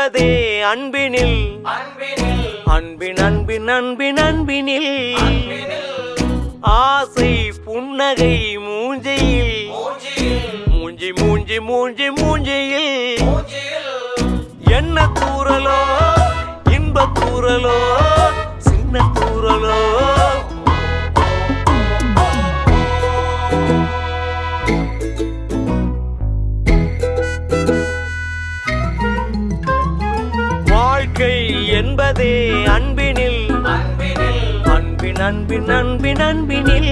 என்பதே அன்பினில் அன்பின் அன்பின் அன்பின் அன்பினில் ஆசை புன்னகை மூஞ்சையில் மூஞ்சி மூஞ்சி மூஞ்சி மூஞ்சியில் என்ன தூரலோ இன்ப தூரலோ சின்ன தூரலோ வாழ்க்கை என்பதே அன்பினில் அன்பின் அன்பின் அன்பின் அன்பினில்